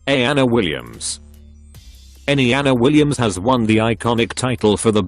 Anna Williams. Anna Williams has won the iconic title for the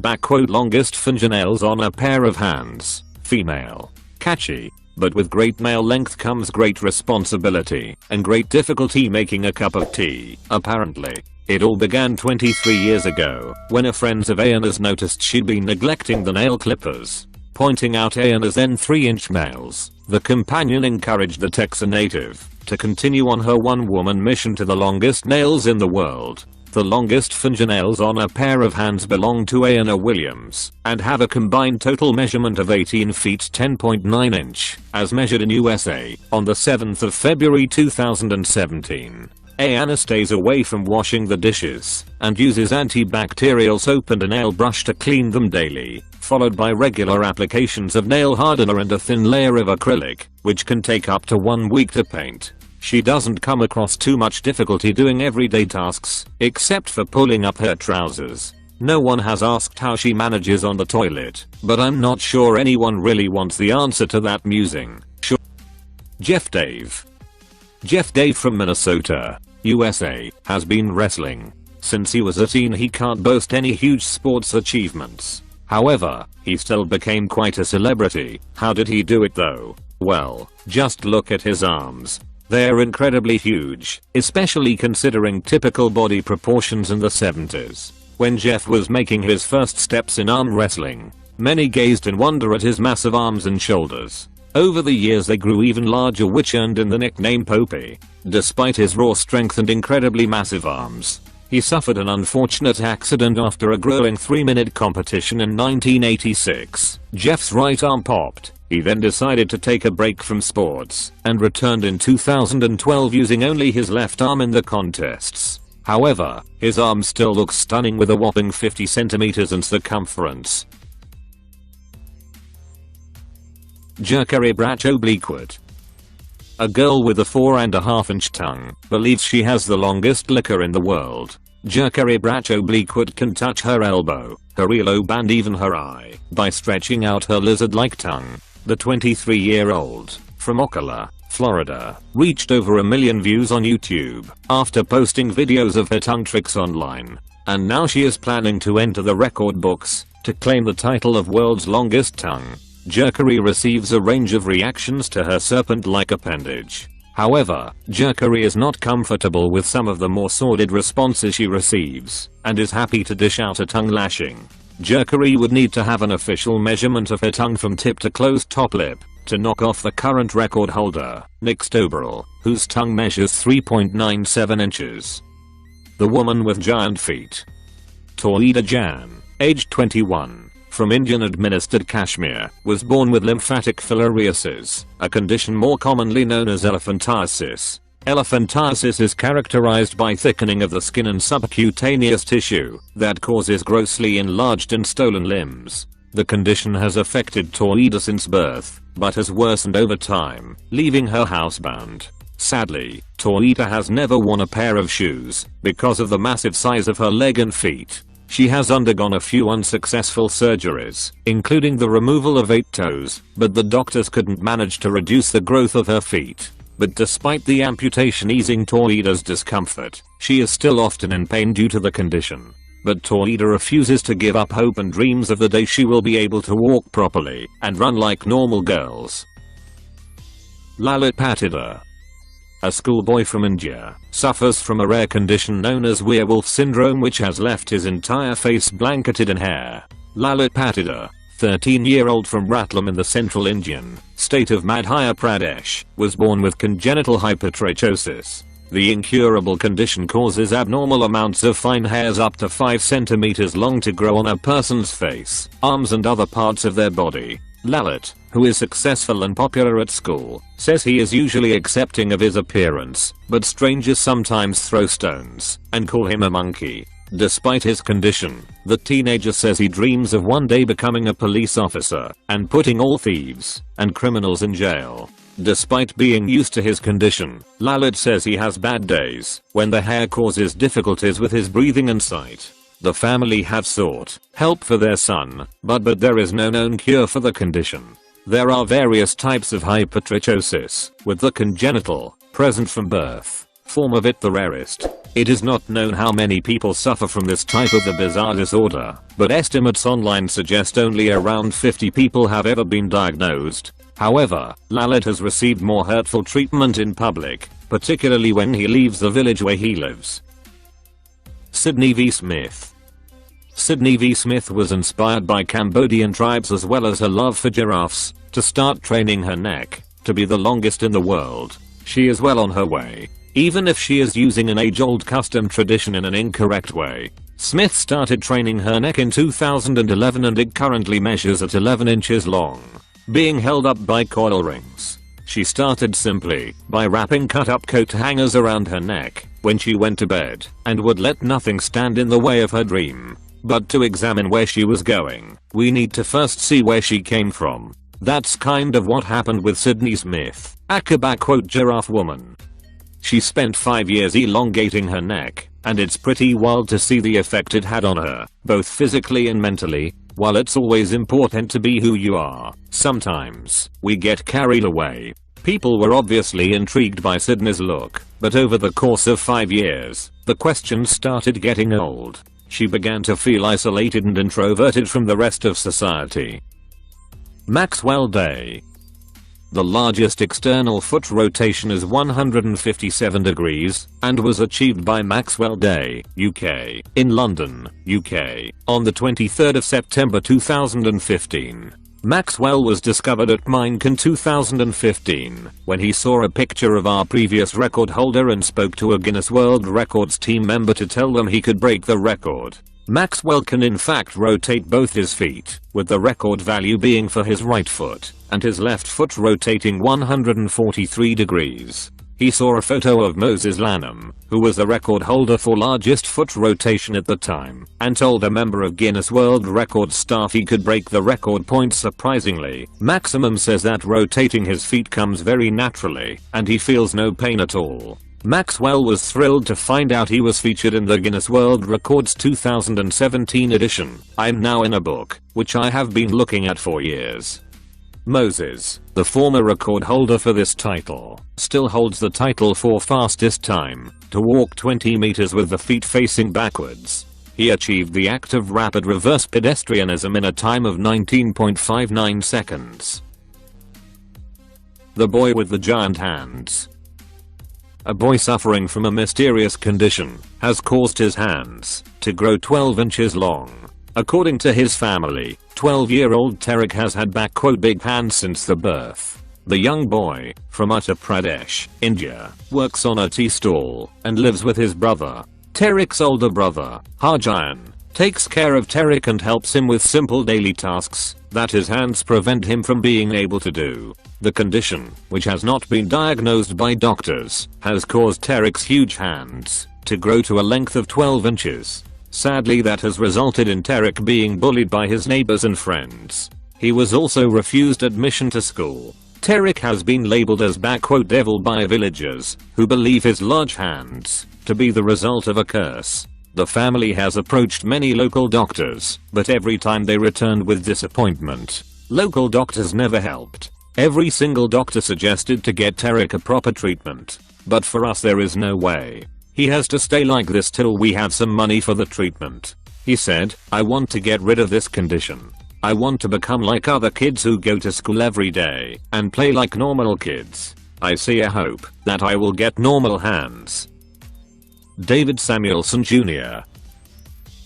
"longest fingernails on a pair of hands." Female. Catchy. But with great male length comes great responsibility and great difficulty making a cup of tea, apparently. It all began 23 years ago when a friend of Anna's noticed she'd been neglecting the nail clippers. Pointing out Anna's then 3-inch nails, the companion encouraged the Texan native to continue on her one-woman mission to the longest nails in the world. The longest fingernails on a pair of hands belong to Anna Williams and have a combined total measurement of 18 feet 10.9 inch, as measured in USA, on the 7th of February 2017. Anna stays away from washing the dishes and uses antibacterial soap and a nail brush to clean them daily, followed by regular applications of nail hardener and a thin layer of acrylic, which can take up to 1 week to paint. She doesn't come across too much difficulty doing everyday tasks, except for pulling up her trousers. No one has asked how she manages on the toilet, but I'm not sure anyone really wants the answer to that musing. Sure. Jeff Dave. Jeff Dave from Minnesota, USA, has been wrestling. Since he was a teen he can't boast any huge sports achievements. However, he still became quite a celebrity. How did he do it though? Well, just look at his arms. They're incredibly huge, especially considering typical body proportions in the 70s. When Jeff was making his first steps in arm wrestling, many gazed in wonder at his massive arms and shoulders. Over the years they grew even larger, which earned him the nickname Popey. Despite his raw strength and incredibly massive arms, he suffered an unfortunate accident after a grueling 3-minute competition in 1986. Jeff's right arm popped. He then decided to take a break from sports and returned in 2012 using only his left arm in the contests. However, his arm still looks stunning with a whopping 50 centimeters in circumference. Jerkari Bracho Bleakwood. A girl with a 4.5-inch tongue believes she has the longest licker in the world. Jerkari Bracho Bleakwood can touch her elbow, her earlobe and even her eye by stretching out her lizard-like tongue. The 23-year-old, from Ocala, Florida, reached over 1 million views on YouTube after posting videos of her tongue tricks online. And now she is planning to enter the record books to claim the title of world's longest tongue. Jerkari receives a range of reactions to her serpent-like appendage. However, Jerkari is not comfortable with some of the more sordid responses she receives and is happy to dish out a tongue lashing. Jerkari would need to have an official measurement of her tongue from tip to closed top lip to knock off the current record holder, Nick Stoberl, whose tongue measures 3.97 inches. The woman with giant feet. Tawhida Jan, aged 21, from Indian-administered Kashmir, was born with lymphatic filariasis, a condition more commonly known as elephantiasis. Elephantiasis is characterized by thickening of the skin and subcutaneous tissue that causes grossly enlarged and swollen limbs. The condition has affected Tawhida since birth, but has worsened over time, leaving her housebound. Sadly, Tawhida has never worn a pair of shoes because of the massive size of her leg and feet. She has undergone a few unsuccessful surgeries, including the removal of 8 toes, but the doctors couldn't manage to reduce the growth of her feet. But despite the amputation easing Tawhida's discomfort, she is still often in pain due to the condition. But Tawhida refuses to give up hope and dreams of the day she will be able to walk properly and run like normal girls. Lalit Patidar. A schoolboy from India suffers from a rare condition known as werewolf syndrome, which has left his entire face blanketed in hair. Lalit Patidar, 13-year-old from Ratlam in the central Indian state of Madhya Pradesh, was born with congenital hypertrichosis. The incurable condition causes abnormal amounts of fine hairs up to 5 centimeters long to grow on a person's face, arms and other parts of their body. Lalit, who is successful and popular at school, says he is usually accepting of his appearance, but strangers sometimes throw stones and call him a monkey. Despite his condition, the teenager says he dreams of one day becoming a police officer and putting all thieves and criminals in jail. Despite being used to his condition, Lalit says he has bad days when the hair causes difficulties with his breathing and sight. The family have sought help for their son, but there is no known cure for the condition. There are various types of hypertrichosis, with the congenital, present from birth, form of it the rarest. It is not known how many people suffer from this type of the bizarre disorder, but estimates online suggest only around 50 people have ever been diagnosed. However, Lalit has received more hurtful treatment in public, particularly when he leaves the village where he lives. Sydney V. Smith. Sydney V. Smith was inspired by Cambodian tribes as well as her love for giraffes to start training her neck to be the longest in the world. She is well on her way, even if she is using an age-old custom tradition in an incorrect way. Smith started training her neck in 2011 and it currently measures at 11 inches long, being held up by coil rings. She started simply by wrapping cut-up coat hangers around her neck when she went to bed and would let nothing stand in the way of her dream. But to examine where she was going, we need to first see where she came from. That's kind of what happened with Sydney Smith, Akaba quote giraffe woman. She spent 5 years elongating her neck, and it's pretty wild to see the effect it had on her, both physically and mentally. While it's always important to be who you are, sometimes we get carried away. People were obviously intrigued by Sydney's look, but over the course of 5 years, the questions started getting old. She began to feel isolated and introverted from the rest of society. Maxwell Day. The largest external foot rotation is 157 degrees and was achieved by Maxwell Day, UK, in London, UK, on the 23rd of September 2015. Maxwell was discovered at Minecon 2015 when he saw a picture of our previous record holder and spoke to a Guinness World Records team member to tell them he could break the record. Maxwell can in fact rotate both his feet, with the record value being for his right foot, and his left foot rotating 143 degrees. He saw a photo of Moses Lanham, who was the record holder for largest foot rotation at the time, and told a member of Guinness World Records staff he could break the record point surprisingly. Maximum says that rotating his feet comes very naturally, and he feels no pain at all. Maxwell was thrilled to find out he was featured in the Guinness World Records 2017 edition. I'm now in a book, which I have been looking at for years. Moses, the former record holder for this title, still holds the title for fastest time to walk 20 meters with the feet facing backwards. He achieved the act of rapid reverse pedestrianism in a time of 19.59 seconds. The boy with the giant hands. A boy suffering from a mysterious condition has caused his hands to grow 12 inches long. According to his family, 12-year-old Tarek has had "big hands" since the birth. The young boy, from Uttar Pradesh, India, works on a tea stall and lives with his brother. Tarek's older brother, Harjan, takes care of Tarek and helps him with simple daily tasks that his hands prevent him from being able to do. The condition, which has not been diagnosed by doctors, has caused Tarek's huge hands to grow to a length of 12 inches. Sadly, that has resulted in Tarek being bullied by his neighbors and friends. He was also refused admission to school. Tarek has been labeled as "devil" by villagers, who believe his large hands to be the result of a curse. The family has approached many local doctors, but every time they returned with disappointment. Local doctors never helped. Every single doctor suggested to get Tarek a proper treatment. But for us there is no way. He has to stay like this till we have some money for the treatment. He said, "I want to get rid of this condition. I want to become like other kids who go to school every day and play like normal kids. I see a hope that I will get normal hands." David Samuelson Jr.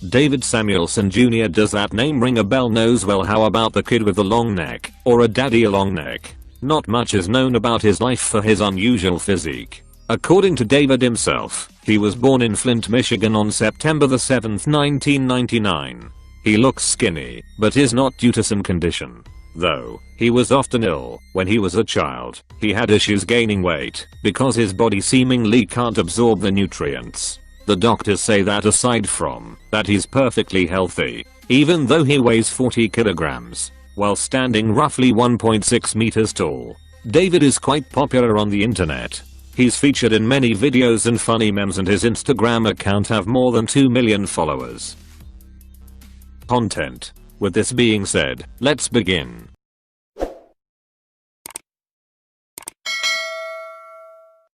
David Samuelson Jr. Does that name ring a bell? Knows well. How about the kid with the long neck, or a daddy long neck? Not much is known about his life for his unusual physique. According to David himself, he was born in Flint, Michigan on September 7, 1999. He looks skinny, but is not due to some condition. Though he was often ill when he was a child, he had issues gaining weight because his body seemingly can't absorb the nutrients. The doctors say that aside from that, he's perfectly healthy, even though he weighs 40 kilograms, while standing roughly 1.6 meters tall. David is quite popular on the internet. He's featured in many videos and funny memes, and his Instagram account have more than 2 million followers. Content. With this being said, let's begin.